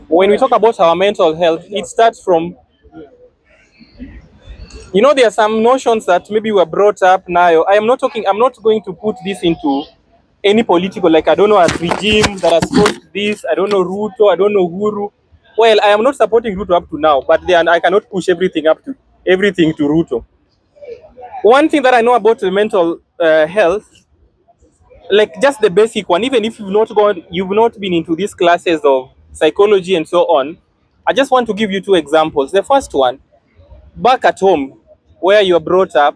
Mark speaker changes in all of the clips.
Speaker 1: when we talk about our mental health, it starts from, there are some notions that maybe were brought up now. I'm not going to put this into any political, like I don't know a regime that has caused this, I don't know Ruto, I don't know Huru. Well, I am not supporting Ruto up to now, but then I cannot push everything to Ruto. One thing that I know about the mental health, like just the basic one, even if you've not been into these classes of psychology and so on, I just want to give you two examples. The first one, back at home where you're brought up,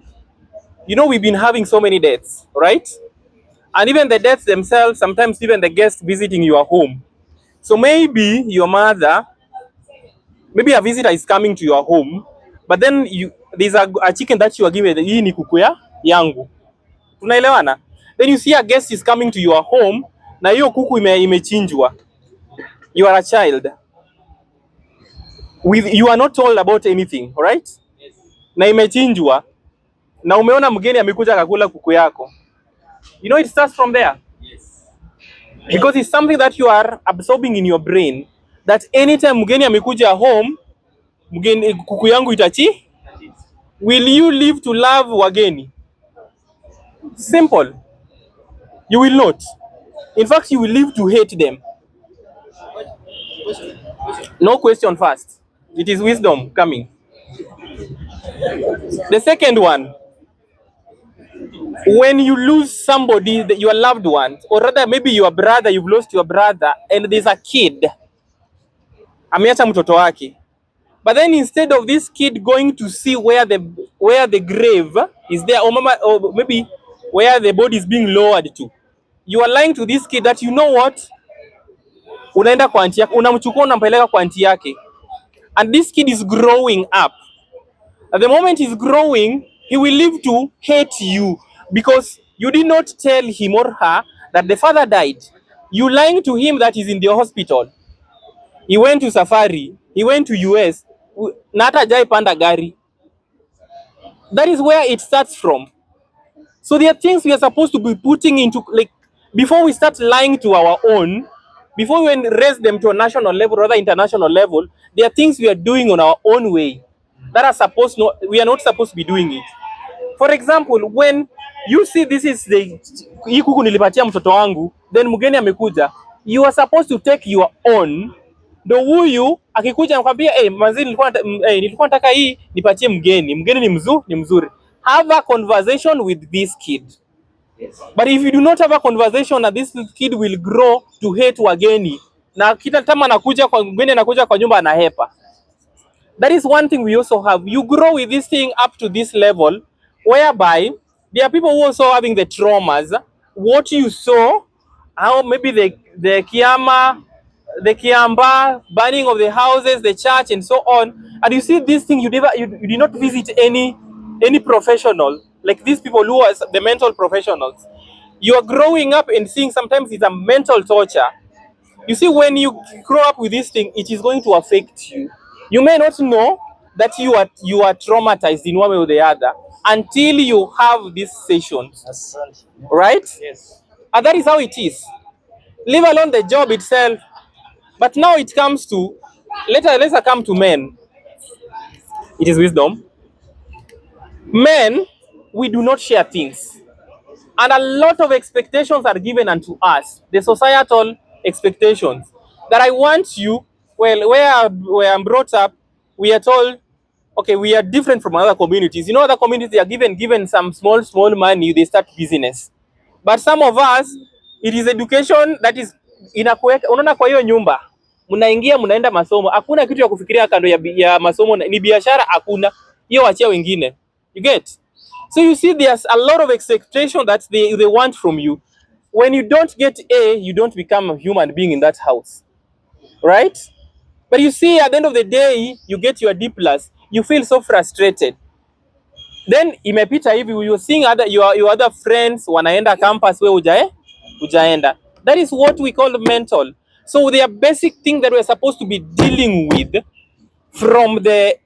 Speaker 1: we've been having so many deaths, right? And even the deaths themselves, sometimes even the guests visiting your home. So maybe your mother, maybe a visitor is coming to your home, but then there's a chicken that you are given, hii ni kuku yangu. Tunaelewana? Then you see a guest is coming to your home, na hiyo kuku imechinjwa. You are a child. You are not told about anything, right? Na imechinjwa, na umeona mgeni amekuja akakula kuku yako. It starts from there. Because it's something that you are absorbing in your brain, that anytime mgeni amekuja home, kuku yangu itachi. Will you live to love wageni? Simple. You will not. In fact, you will live to hate them. No question first. It is wisdom coming. The second one, when you lose somebody, your loved one, or rather maybe your brother, you've lost your brother, and there's a kid, ameacha mtoto wake. But then instead of this kid going to see where the grave is there, or maybe where the body is being lowered to, you are lying to this kid that, you know what, unaenda kwa aunti yake, unamchukua unampeleka kwa aunti yake, and this kid is growing up. At the moment he's growing, he will live to hate you because you did not tell him or her that the father died. You lying to him that he's in the hospital. He went to safari, he went to US, na hata hajai panda gari. That is where it starts from. So there are things we are supposed to be putting into, like, before we start lying to our own, before we raise them to a national level, rather international level, there are things we are doing on our own way that are we are not supposed to be doing it. For example, when you see this is hii kuku nilipatia mtoto wangu, then mgeni amekuja, you are supposed to take your own. Ndo huyu akikuja nakwambia, manzi nilikuwa nataka hii nipatie mgeni. Mgeni ni mzuri. Have a conversation with this kid. But if you do not have a conversation, this kid will grow to hate wageni. Na kita tama anakuja kwa mgeni, anakuja kwa nyumba anahepa. That is one thing we also have. You grow with this thing up to this level, whereby there are people who also having the traumas. What you saw, how maybe the Kiamba, burning of the houses, the church, and so on. And you see this thing, you did not visit any professional, like these people who are the mental professionals. You are growing up and seeing sometimes it's a mental torture. You see, when you grow up with this thing, it is going to affect you. You may not know that you are traumatized in one way or the other until you have these sessions, right? Yes. And that is how it is. Leave alone the job itself. But now it comes to, let's come to men. It is wisdom. Men, we do not share things. And a lot of expectations are given unto us. The societal expectations. That I want you, well, where I'm brought up, we are told, okay, we are different from other communities. Other communities, they are given some small money, they start business. But some of us, it is education that is inakuweka. Unaona, kwa hiyo nyumba mnaingia mnaenda masomo, hakuna kitu ya kufikiria kando ya masomo, ni biashara, hakuna hiyo, achia wengine. You get? So you see, there's a lot of expectation that they want from you. When you don't get A, you don't become a human being in that house, right? But you see, at the end of the day, you get your D+, you feel so frustrated. Then imepita hivi, you seeing your other friends wanaenda campus, we ujaenda. That is what we call mental. So they are basic things that we're supposed to be dealing with from the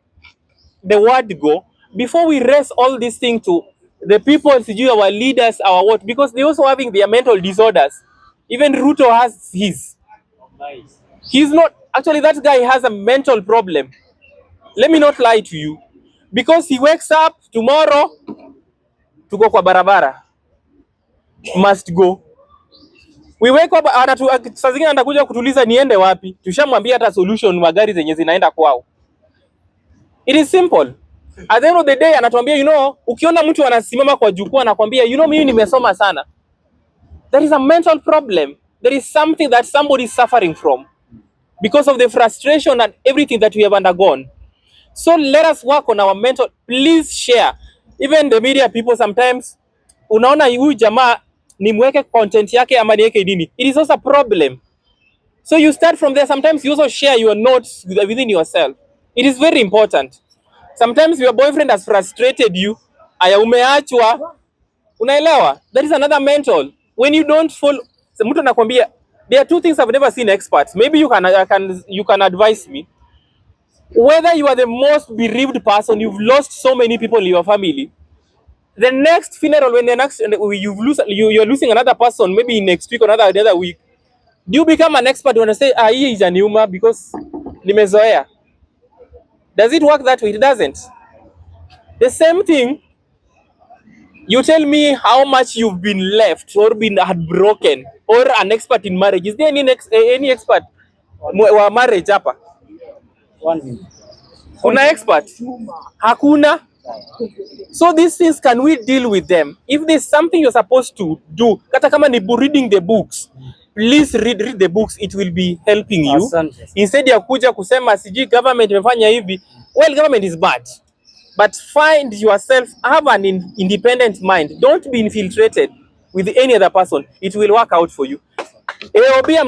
Speaker 1: word go, before we raise all these things to the people, our leaders, our what, because they also having their mental disorders. Even Ruto has his. Nice. He's not, actually that guy has a mental problem. Let me not lie to you. Because he wakes up tomorrow, tuko kwa barabara, must go. We wake up, saa zingine anakuja kutuliza niende wapi. Tushamwambia hata solution magari zenye zinaenda kwao. It is simple. At the end of the day anatuambia, you know, ukiona mtu anasimama kwa jukwaa anakuambia, you know, mimi nimesoma sana. There is a mental problem. There is something that somebody is suffering from because of the frustration and everything that we have undergone. So let us work on our mental. Please share. Even the media people sometimes, unaona huyu jamaa nimweke content yake ama niweke nini. It is also a problem. So you start from there. Sometimes you also share your notes within yourself. It is very important. Sometimes your boyfriend has frustrated you. Aya, umeachwa. Unaelewa? That is another mental. When you don't follow, mtu anakwambia, there are two things I've never seen experts. Maybe you can advise me. Whether you are the most bereaved person, you've lost so many people in your family. The next funeral, when the next you're losing another person, maybe next week or another week. Do you become an expert when I say, hii is aniuma because nimezoea? Does it work that way? It doesn't. The same thing, you tell me how much you've been left or been heartbroken or an expert in marriage. Is there any expert wa marriage hapa? Kuna expert? Hakuna. So these things, can we deal with them? If there's something you're supposed to do, kata kama ni reading the books, please read the books. It will be helping you. Instead ya kuja kusema sijui government imefanya hivi. Well, government is bad. But find yourself, have an independent mind. Don't be infiltrated with any other person. It will work out for you.